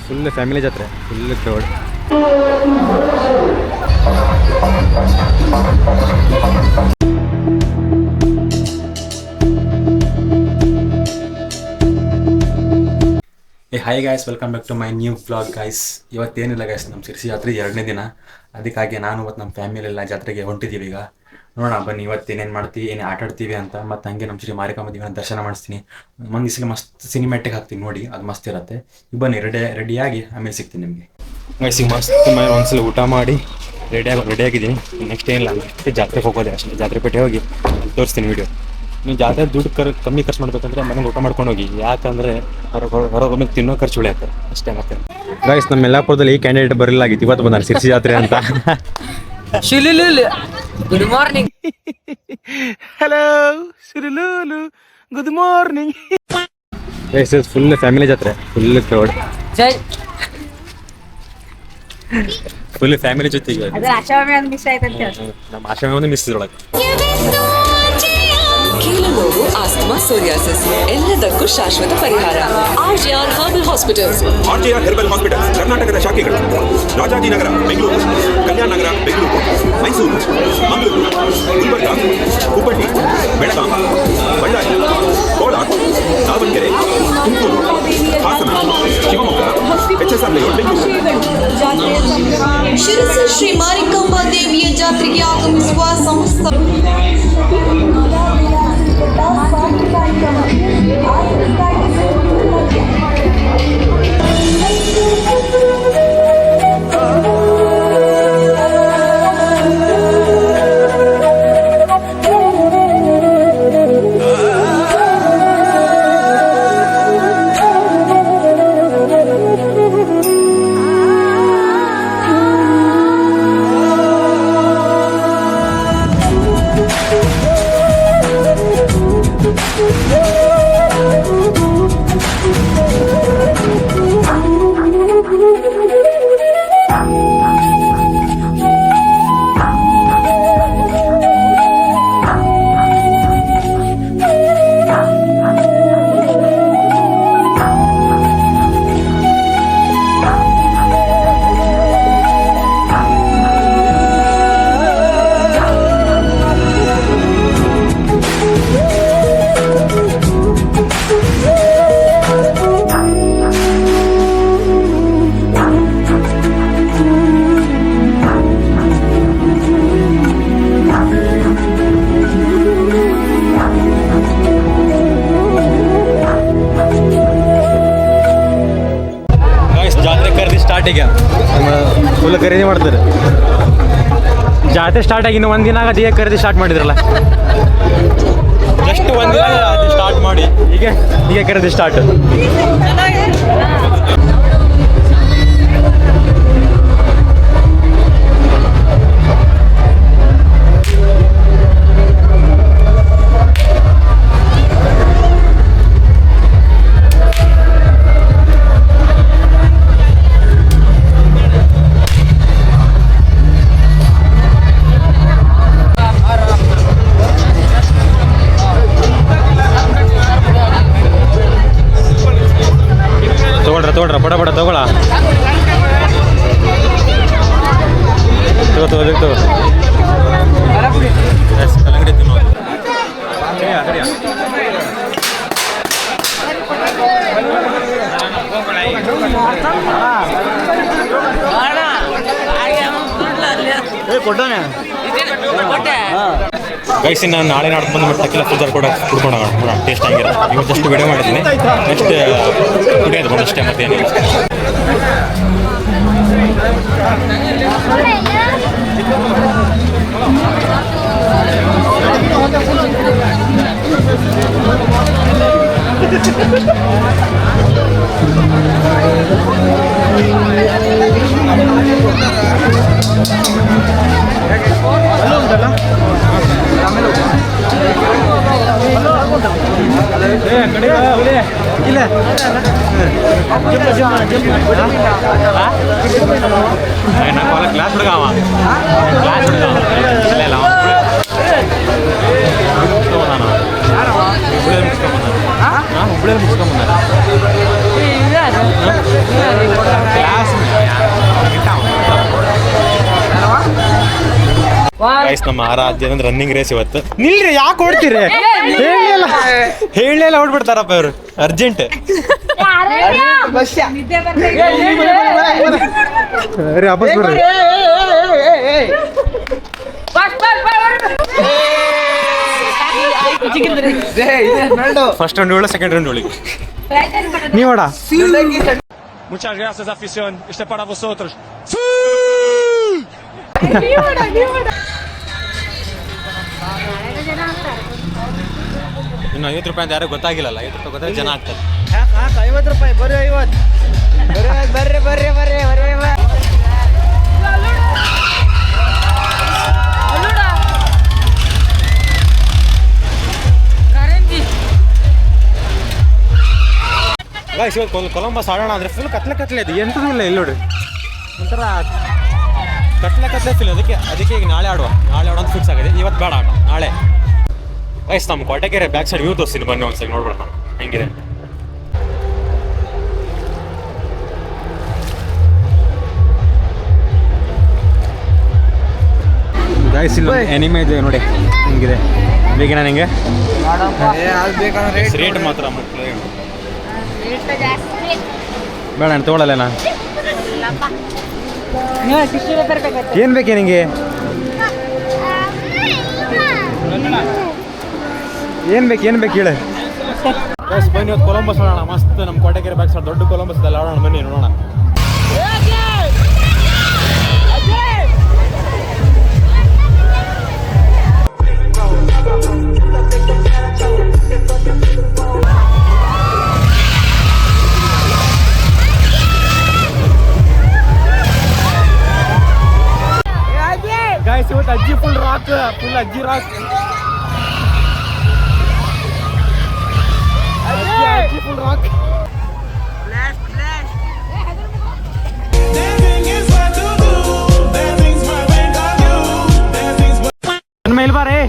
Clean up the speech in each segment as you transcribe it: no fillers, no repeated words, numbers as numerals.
Full family ಜಾತ್ರೆ, full crowd. Hi guys, welcome back to my new vlog guys. ಇವತ್ತೇನಿಲ್ಲ guys, ನಮ್ಮ ಶಿರ್ಸಿ ಜಾತ್ರೆ 2ನೇ ದಿನ. ಅದಕ್ಕಾಗಿ ನಾನು ಮತ್ತು ನಮ್ಮ ಫ್ಯಾಮಿಲಿ ಎಲ್ಲ ಜಾತ್ರೆಗೆ ಹೊಂಟಿದ್ದೀವಿ. ಈಗ ನೋಡೋಣ ಬನ್ನಿ ಇವತ್ತೇನೇನು ಮಾಡ್ತೀವಿ, ಏನು ಆಟಾಡ್ತೀವಿ ಅಂತ. ಮತ್ತು ಹಂಗೆ ನಮ್ಮ ಶ್ರೀ ಮಾರಿಕಾಂಬ ದೇವಿನ ದರ್ಶನ ಮಾಡಿಸ್ತೀನಿ. ಮಂದಿಸಲಿ ಮಸ್ತ್ ಸಿನಿಮ್ಯಾಟಿಕ್ ಹಾಕ್ತೀನಿ ನೋಡಿ, ಅದು ಮಸ್ತ್ ಇರುತ್ತೆ. ಈಗ ಬನ್ನಿ ರೆಡಿಯಾಗಿ ಆಮೇಲೆ ಸಿಗ್ತೀನಿ ನಿಮಗೆ ಗಾಯ್ಸ್. ಈಗ ಮಸ್ತ್ ಒಂದ್ಸಲ ಊಟ ಮಾಡಿ ರೆಡಿಯಾಗಿದ್ದೀನಿ. ನೆಕ್ಸ್ಟ್ ಏನಿಲ್ಲ, ನೆಕ್ಸ್ಟ್ ಜಾತ್ರೆಗೆ ಹೋಗೋದೆ ಅಷ್ಟೇ. ಜಾತ್ರೆ ಪೇಟೆ ಹೋಗಿ ತೋರಿಸ್ತೀನಿ ವೀಡಿಯೋ. ನೀವು ಜಾತ್ರೆ ದುಡ್ಡು ಕಮ್ಮಿ ಖರ್ಚು ಮಾಡ್ಬೇಕಂದ್ರೆ ಮನೆಗೆ ಊಟ ಮಾಡ್ಕೊಂಡು ಹೋಗಿ, ಯಾಕಂದರೆ ಹೊರಗೆ ತಿನ್ನೋ ಖರ್ಚು ಉಳಿಯುತ್ತೆ ಅಷ್ಟೇ. ಮತ್ತೆ ಗಾಯ್ಸ್, ನಮ್ಮ ಯಲ್ಲಾಪುರದಲ್ಲಿ ಈ ಕ್ಯಾಂಡಿಡೇಟ್ ಬರಲಾಗಿತ್ತು, ಇವತ್ತು ಬಂದಾರೆ ಶಿರ್ಸಿ ಜಾತ್ರೆ ಅಂತ. Good morning. ಹಲೋ ಶಿರಿಲೂಲು, good morning. Guys, full family ಜಾತ್ರೆ, ಫುಲ್ ಕ್ರೌಡ್. ಜೈ ಫುಲ್ ಫ್ಯಾಮಿಲಿ ಜೊತೆಗೆ ನಮ್ಮ ಆಶ್ರಮ ಒಂದು ಮಿಸ್ ಇದ್ರೊಳಗೆ. ಕೀಲುನೋವು, ಆಸ್ತಮಾ, ಸೋರಿಯಾಸಿಸ್ ಎಲ್ಲದಕ್ಕೂ ಶಾಶ್ವತ ಪರಿಹಾರ. ಆರ್ಜಿಆರ್ ಹರ್ಬಲ್ ಹಾಸ್ಪಿಟಲ್ಸ್. ಆರ್ಜಿಆರ್ ಹೆರ್ಬಲ್ ಹಾಸ್ಪಿಟಲ್ಸ್ ಕರ್ನಾಟಕದ ಶಾಖೆಗಳು ರಾಜಾಜಿನಗರ ಬೆಂಗಳೂರು, ಕಲ್ಯಾಣ ನಗರ ಬೆಂಗಳೂರು, ಮೈಸೂರು, ಮಂಗಳೂರು, ಗುಲ್ಬರ್ಗಾ, ಹುಬ್ಬಳ್ಳಿ, ಬೆಳಗಾಂ, ಬಳ್ಳಾರಿ, ಕೋಲಾರ, ದಾವಣಗೆರೆ, ತುಮಕೂರು, ಹಾಸನ, ಶಿವಮೊಗ್ಗ, HSR ಲೇಔಟ್ ಬೆಂಗಳೂರು. ಶಿರಸಿ ಶ್ರೀ ಮಾರಿಕಾಂಬ ದೇವಿಯ ಜಾತ್ರೆಗೆ ಆಗಮಿಸುವ ಸಂಸ್ಥೆ ಈಗ ಫುಲ್ ಖರೀದಿ ಮಾಡ್ತಾರೆ. ಜಾತ್ರೆ ಸ್ಟಾರ್ಟ್ ಆಗಿ ಇನ್ನು ಒಂದಿನ ಆಗದೆ, ಈಗ ಖರೀದಿ ಸ್ಟಾರ್ಟ್ ಮಾಡಿದ್ರಲ್ಲ. ಜಸ್ಟ್ ಒಂದಿನ ಸ್ಟಾರ್ಟ್ ಮಾಡಿ ಈಗ ಖರೀದಿ ಸ್ಟಾರ್ಟ್. ತಗೊಳ್ರ ಬಡ ತಗೊಳ ತಗೋ ಕಲ್ಲಂಗಡಿ ತಿನ್ನೋ. ಗೈಸ್, ನಾನು ನಾಳೆ ನಾಡ್ದು ಬಂದು ಮತ್ತೆ ಅಕ್ಕಿಲ್ಲ ಫುಲ್ ಕುಡ್ಕೊಂಡು ಟೇಸ್ಟ್ ಆಗಿರೋ. ಇವತ್ತು ಜಸ್ಟ್ ವಿಡಿಯೋ ಮಾಡಿದ್ದೀನಿ, ನೆಕ್ಸ್ಟ್ ಕುಡಿಯೋದು ಬಂದಷ್ಟೇ. ಮತ್ತೇನಿಲ್ಲ. क्लास ಹುಡುಗವ ಕ್ಲಾಸ್ ಹುಡುಗ ಇಲ್ಲ ಇಲ್ಲ ಹುಬ್ಬಳ್ಳಿ ಮುಗಿಸ್ಕೊಂಬಂದ. ಗೈಸ್ ನಮ್ಮ ಆರಾಧ್ಯ ಅಂದ್ರೆ ರನ್ನಿಂಗ್ ರೇಸ್ ಇವತ್ತು. ನಿಲ್ರಿ, ಯಾಕೆ ಓಡ್ತೀರಿ? ಹೇಳಲಿಲ್ಲ ಓಡ್ಬಿಡ್ತಾರಪ್ಪ ಇವರು ಅರ್ಜೆಂಟ್. ವಾಪಸ್ ಬರ್ರಿ. ಫಸ್ಟ್ ರೌಂಡ್ ಏಳು, ಸೆಕೆಂಡ್ ರೌಂಡ್ ಏಳು. ನೀವೋಡ. Muchas gracias, afición. Este es para vosotros. ಇನ್ನು 50 ರೂಪಾಯಿ ಅಂತ ಯಾರು ಗೊತ್ತಾಗಿಲ್ಲಲ್ಲ. 50 ರೂಪಾಯಿ ಗೊತ್ತಾಗ ಜನ ಆಗ್ತಾರೆ. 50 ರೂಪಾಯಿ ಬರ್ರಿ. 50 ಬರ್ರಿ. ಗೈಸ್ ಇವತ್ತು ಕೊಲಂಬಸ್ ಆಡೋಣ ಅಂದರೆ ಫುಲ್ ಕತ್ಲೆ ಇದೆ. ಎಂಟೂ ಇಲ್ಲ ಇಲ್ಲಿ ನೋಡ್ರಿ, ಒಂಥರ ಕತ್ಲೆ ಫೀಲ್. ಅದಕ್ಕೆ ಈಗ ನಾಳೆ ಆಡುವ ಅಂತ ಫಿಕ್ಸ್ ಆಗಿದೆ. ಇವತ್ತು ಬೇಡ ಆಟ, ನಾಳೆ. ಗೈಸ್ ನಮ್ಮ ಕೊಟಗೆರೆ ಬ್ಯಾಕ್ ಸೈಡ್ ವ್ಯೂ ತೋರಿಸ್ತೀನಿ, ಬನ್ನಿ ಒಂದ್ಸರಿ ನೋಡ್ಬಿಡೋಣ ಹೆಂಗಿದೆ. ಗೈಸ್ ಇಲ್ಲಿ ಎನಿಮೆ ಇದೆ ನೋಡಿ ಹೆಂಗಿದೆ. ಬೇಕೇನಾ ನಿಂಗೆ? ರೇಟ್ ಮಾತ್ರ ಬೇಡ ನಾನು ತೊಗೊಳಲ್ಲ. ನಾನು ಏನು ಬೇಕೇ ನಿಂಗೆ? ಏನು ಬೇಕು ಹೇಳಿ. ಬನ್ನಿ ಇವತ್ತು ಕೊಲಂಬಸ್ ನೋಡೋಣ. ಮಸ್ತ್ ನಮ್ಮ ಕೋಟೆಗೆರೆ ಬ್ಯಾಕ್ ಸೈಡ್ ದೊಡ್ಡ ಕೊಲಂಬಸ್ ಇದೆಲ್ಲ ಆಡೋಣ, ಬನ್ನಿ ನೋಡೋಣ. ಇವತ್ತು ಅಜ್ಜಿ ಫುಲ್ ಅಜ್ಜಿ ರಾಕ್. ಅಜ್ಜಿ ಫುಲ್ ರಾಕ್. ತನ್ಮಯ್ ಇಲ್ಲಿ ಬಾರೇ.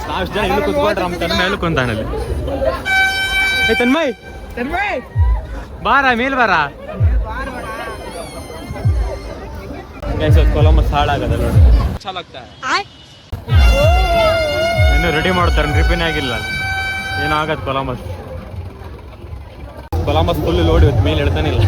ನಾವು ಇಷ್ಟು ಜನ ಇಲ್ಲಿ ಕೂತ್ಕೊಂಡ್ರೆ ನಮ್ಮ ತನ್ಮಯ್ ಇಲ್ಲಿ ಕುಂತಾನಲ್ಲಿ. ತನ್ಮಯ್ ಬಾರ ಮೇಲ್ ಬಾರ. ಕೊಲಂಬಸ್ ಹಾಳಾಗದ ನೋಡಿ. ಇನ್ನು ರೆಡಿ ಮಾಡ್ತಾರೆ, ರಿಪೇರಿ ಆಗಿಲ್ಲ. ಏನಾಗತ್ತೆ ಕೊಲಂಬಸ್ ಫುಲ್ ಲೋಡ್ ಇವತ್ತು ಮೇಲೆ ಹೇಳ್ತಾನಿಲ್ಲ.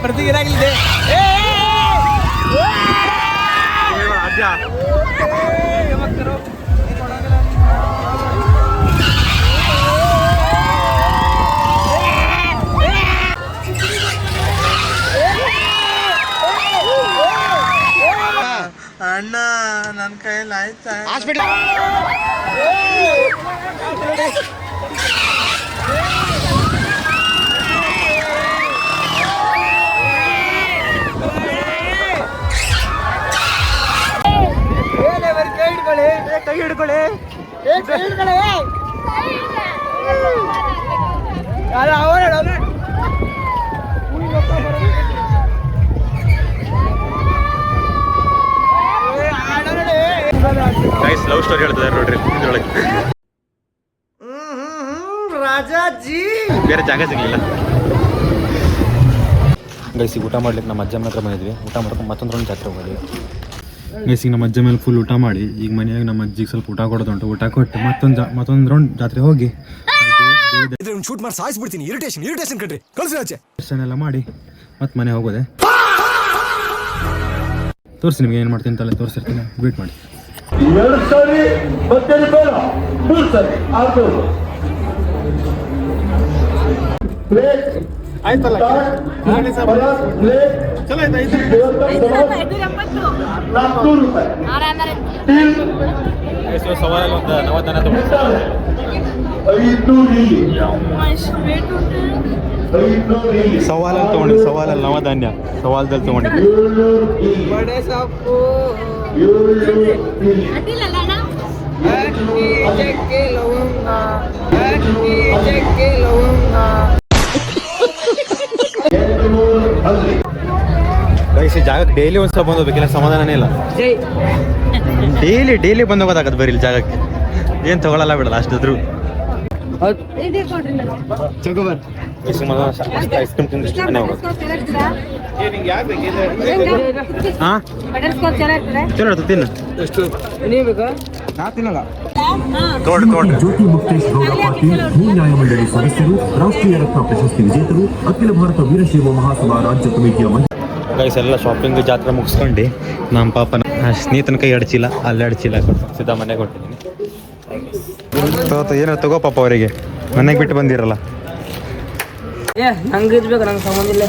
ಪ್ರತಿಗಿರಾಗಲಿದೆ ಅಜ್ಜ. ಅಣ್ಣ ನನ್ನ ಕೈಯಲ್ಲಿ ಆಯ್ತಾ? ಕೈ ಹಿಡ್ಕೊಳ್ಳಿ. ಗೈಸ್ ಲವ್ ಸ್ಟೋರಿ ಹೇಳ್ತಿದ್ದಾರೆ ನೋಡ್ರಿ ಇದ್ರೊಳಗೆ. ರಾಜಾಜಿ ಬೇರೆ ಜಾಗ ಸಿಗಲಿಲ್ಲ. ಗೈಸಿಗೆ ಊಟ ಮಾಡ್ಲಿಕ್ಕೆ ನಮ್ಮ ಅಜ್ಜಮ್ಮನ ಹತ್ರ ಬಂದಿದ್ವಿ. ಊಟ ಮಾಡ್ಕೊಂಡು ಮತ್ತೊಂದು ರೌಂಡ್ ಜಾತ್ರೆ ಹೋಗೋದು. ಗೈಸಿಗೆ ನಮ್ಮ ಅಜ್ಜ ಮೇಲೆ ಫುಲ್ ಊಟ ಮಾಡಿ ಈಗ ಮನೆಯಾಗ ನಮ್ಮ ಅಜ್ಜಿಗೆ ಸ್ವಲ್ಪ ಊಟ ಕೊಡೋದುಂಟು. ಊಟ ಕೊಟ್ಟು ಮತ್ತೊಂದು ರೌಂಡ್ ಜಾತ್ರೆ ಹೋಗಿ ಶೂಟ್ ಮಾಡಿ ಸಾಯಿಸ್ಬಿಡ್ತೀನಿ. ಇರಿಟೇಷನ್ ಕಟ್ರಿ ಕಳ್ಸಿ ಆಚೆ. ದರ್ಶನ ಎಲ್ಲ ಮಾಡಿ ಮತ್ತೆ ಮನೆ ಹೋಗೋದೆ. ತೋರಿಸಿ ನಿಮ್ಗೆ ಏನು ಮಾಡ್ತೀನಿ ಅಂತಲ್ಲ ತೋರಿಸಿರ್ತೀನಿ, ವೇಟ್ ಮಾಡಿ. 2 ಸಾರಿ ಮತ್ತೆ 3 ಸಾರಿ ಆಯ್ತು. ಆಯ್ತಲ್ಲ ಚಲೋ ಆಯ್ತು. 400 ರೂಪಾಯಿ ಸವಾಲಲ್ಲಿ ಒಂದು 40 ಜನ ತಗೊಂಡು 500 ಇಲ್ಲಿ ಸವಾಲಲ್ಲಿ ತೊಗೊಂಡು ಸವಾಲಲ್ಲಿ ನವಧಾನ್ಯ ಸವಾಲದಲ್ಲಿ ತೊಗೊಂಡಿದ್ದೆ. 700 ಇಲ್ಲಿ ಈ ಜಾಗಕ್ಕೆ ಡೈಲಿ ಒಂದ್ಸಲ ಬಂದು ಹೋಗ್ಬೇಕಿಲ್ಲ ಸಮಾಧಾನನೇ ಇಲ್ಲ. ಡೈಲಿ ಬಂದು ಹೋಗೋದಾಗತ್ತೆ ಬರೀ ಇಲ್ಲಿ ಜಾಗಕ್ಕೆ ಏನು ತಗೊಳಲ್ಲ ಬಿಡಲ್ಲ ಅಷ್ಟಿದ್ರು. ಐಸ್ ಕ್ರೀಮ್ ತಿಂದಿಷ್ಟು ಮನೆ ಹೋಗೋದು. ಹಾಂ ಚಲೋ ತಿನ್ನು. ಜ್ಯೋತಿ ಮುಕ್ತೇಶ್ ಗೌಡ ಪಾಟೀಲ್ ಭೂ ನ್ಯಾಯಮಂಡಳಿ ಸದಸ್ಯರು, ರಾಷ್ಟ್ರೀಯ ರತ್ನ ಪ್ರಶಸ್ತಿ ವಿಜೇತರು, ಅಖಿಲ ಭಾರತ ವೀರಶೈವ ಮಹಾಸಭಾ ರಾಜ್ಯ ಕಮಿಟಿಯ ಗೈಸ್ ಎಲ್ಲ ಶಾಪಿಂಗ್ ಜಾತ್ರೆ ಮುಗಿಸ್ಕೊಂಡು ನಮ್ಮ ಪಾಪನ ಸ್ನೇಹಿತನ ಕೈ ಅಡ್ಚಿಲ್ಲ ಅಲ್ಲಿ ಅಡ್ಚಿಲ್ಲ ಸಿದ್ಧ ಮನೆಗೆ ಹೊಟ್ಟಿದ್ದೀನಿ. ಏನಾರು ತಗೋ ಪಾಪ ಅವರಿಗೆ ಮನೆಗೆ ಬಿಟ್ಟು ಬಂದಿರಲ್ಲ. ನಂಗೆ ಇರ್ಬೇಕು, ನಂಗೆ ಸಂಬಂಧ ಇಲ್ಲ.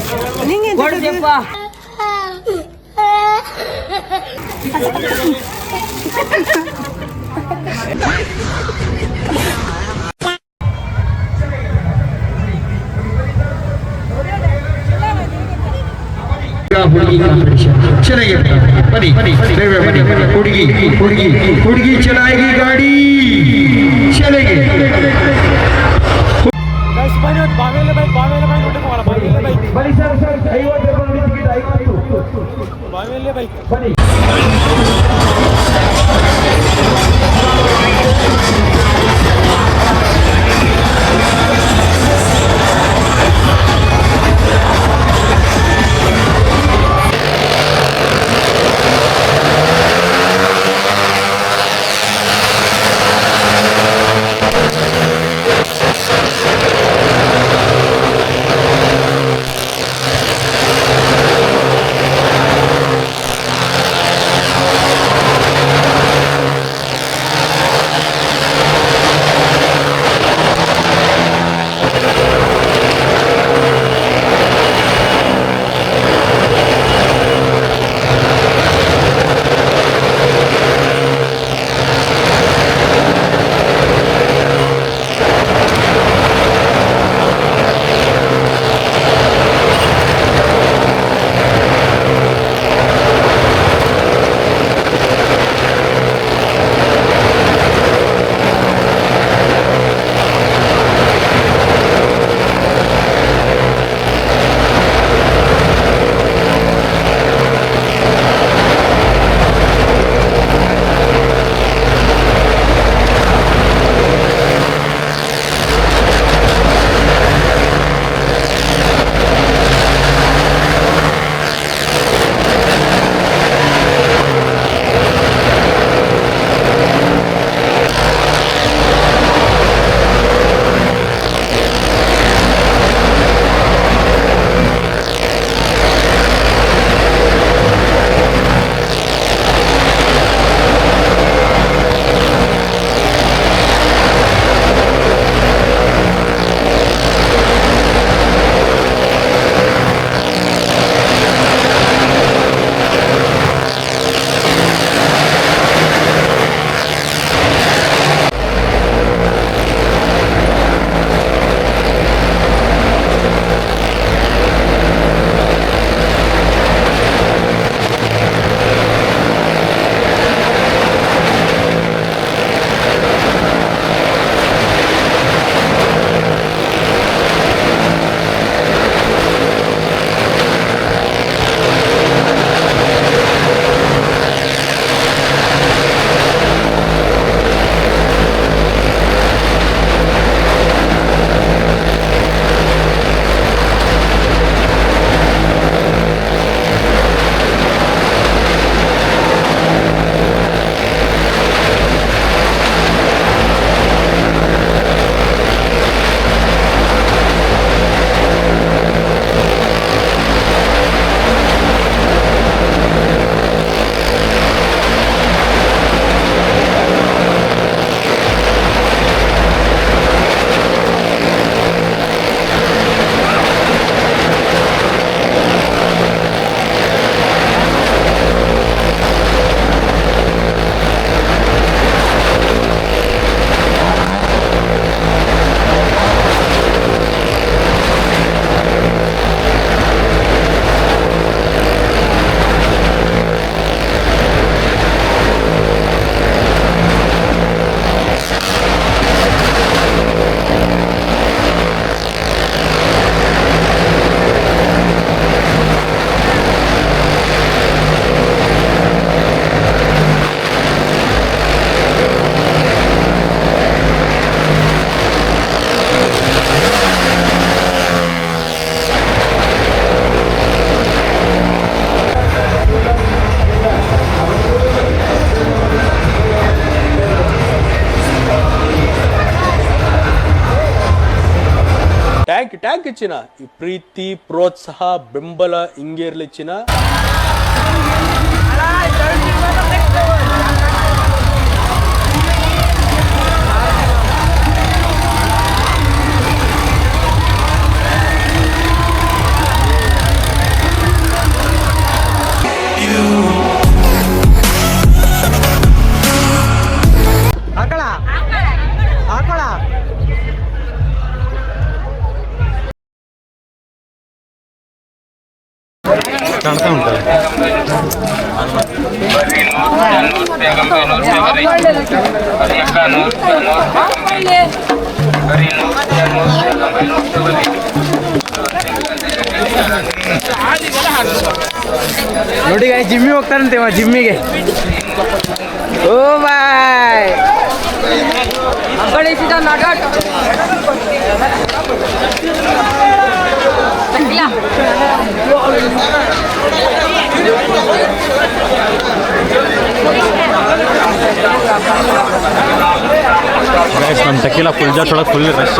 ಹುಡುಗಿ ಚಲಾಗಿ ಗಾಡಿ ಚಲೆಗೆ ಬನ್ನಿ ಸರ್, 50 ರೂಪಾಯಿ ಟಿಕೆಟ್, 50 ಬನ್ನಿ. ಯಾಕೆ ಚಿನ್ನ ಈ ಪ್ರೀತಿ ಪ್ರೋತ್ಸಾಹ ಬೆಂಬಲ ಹಿಂಗೆ ಇರ್ಲಿ ಚಿನ್ನ. ಕಾಣ್ತಾ ಉಂಟು. ನೋಡಿ ಜಿಮ್ಮಿಗೆ ಹೋಗ್ತಾರಂತೆ ಜಿಮ್ಮಿಗೆ. ಓ ಬಾಯ್ ನಮ್ಮ ಟೆಕಿಲಾ ಫುಲ್ ಜಾಟ್ ಒಳಗೆ ಫುಲ್ ರಶ್.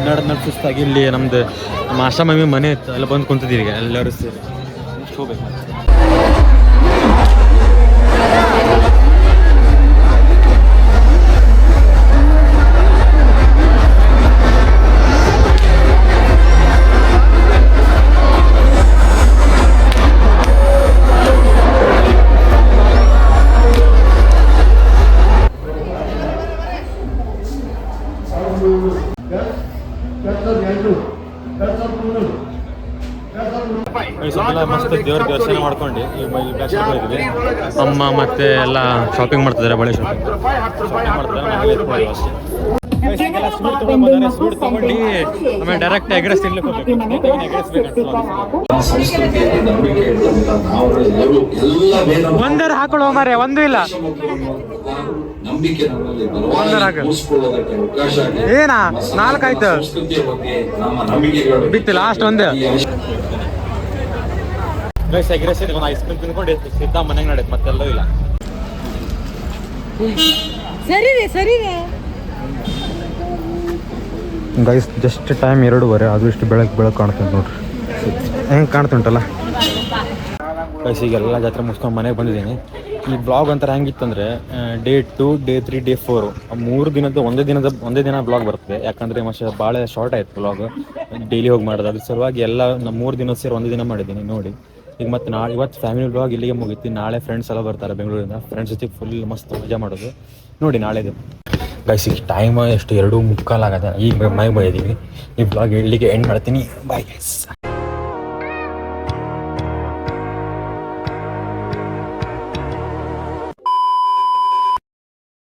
ನಡ್ ಸುಸ್ತಾಗಿ ಇಲ್ಲಿ ನಮ್ದು ನಮ್ಮ ಆಶಾ ಮಮ್ಮಿ ಮನೆ ಇತ್ತು, ಎಲ್ಲ ಬಂದು ಕುಂತಿದ್ದೀವಿ ಈಗ ಎಲ್ಲರೂ ಸೇರಿ ಹೋಗ್ಬೇಕು. ಮಸ್ತ್ ದೇವ್ರ ದರ್ಶನ ಮಾಡ್ಕೊಂಡು ಅಮ್ಮ ಮತ್ತೆ ಎಲ್ಲ ಶಾಪಿಂಗ್ ಮಾಡ್ತಿದ್ದಾರೆ, ಬಳೆ ಶಾಪಿಂಗ್ ಮಾಡ್ತಾರೆ. ಸ್ವೀಟ್ ತಗೊಂಡು ಆಮೇಲೆ ಡೈರೆಕ್ಟ್ ಎಗ್ರೆಸ್ ತಿನ್ಲಿಕ್ಕೆ ಒಂದರ ಹಾಕೊಳ್ಳೋ ಮಾರೆ, ಒಂದು ಇಲ್ಲ ಏನಾ 4 ಆಯ್ತು ಬಿತ್ತು ಲಾಸ್ಟ್ ಒಂದು. ಎಗ್ರೆಸ್ ಐಸ್ ಕ್ರೀಮ್ ತಿನ್ಕೊಂಡು ಸಿದ್ಧ ಮನೆಗೆ ನಡೆಯುತ್ತೆ, ಮತ್ತೆಲ್ಲೂ ಇಲ್ಲ. ಗೈಸ್ ಜಸ್ಟ್ ಟೈಮ್ 2:15, ಅದು ಇಷ್ಟು ಬೆಳಕು ಕಾಣ್ತದೆ ನೋಡ್ರಿ, ಹೆಂಗೆ ಕಾಣ್ತುಂಟಲ್ಲ ಗೈಸ್. ಈಗೆಲ್ಲ ಜಾತ್ರೆ ಮುಗಿಸ್ಕೊಂಡು ಮನೆಗೆ ಬಂದಿದ್ದೀನಿ. ಈ ಬ್ಲಾಗ್ ಒಂಥರ ಹೆಂಗಿತ್ತಂದರೆ Day 2, Day 3, Day 4 3 ದಿನದ್ದು ಒಂದೇ ದಿನ ಬ್ಲಾಗ್ ಬರ್ತದೆ. ಯಾಕಂದರೆ ಮತ್ತೆ ಭಾಳ ಶಾರ್ಟ್ ಆಯ್ತು ಬ್ಲಾಗ್, ಡೈಲಿ ಹೋಗಿ ಮಾಡೋದು. ಅದ್ರ ಸಲುವಾಗಿ ಎಲ್ಲ 3 ದಿನ ಸೇರಿ ಒಂದೇ ದಿನ ಮಾಡಿದ್ದೀನಿ ನೋಡಿ. ಈಗ ಮತ್ತೆ ಇವತ್ತು ಫ್ಯಾಮಿಲಿ ಬ್ಲಾಗ್ ಇಲ್ಲಿಗೆ ಮುಗಿತು. ನಾಳೆ ಫ್ರೆಂಡ್ಸ್ ಎಲ್ಲ ಬರ್ತಾರೆ ಬೆಂಗಳೂರಿಂದ, ಫ್ರೆಂಡ್ಸ್ ಜೊತೆ ಫುಲ್ ಮಸ್ತ್ ಮಜಾ ಮಾಡೋದು ನೋಡಿ ನಾಳೆದು. ಗೈಸ್ ಈಗ ಟೈಮ್ ಎಷ್ಟು 2:45 ಆಗತ್ತೆ. ಈಗ ಮನೆಗೆ ಬಂದಿದ್ದೀವಿ. ಈ ಬ್ಲಾಗ್ ಇಲ್ಲಿಗೆ ಎಂಡ್ ಮಾಡ್ತೀನಿ. Bye guys.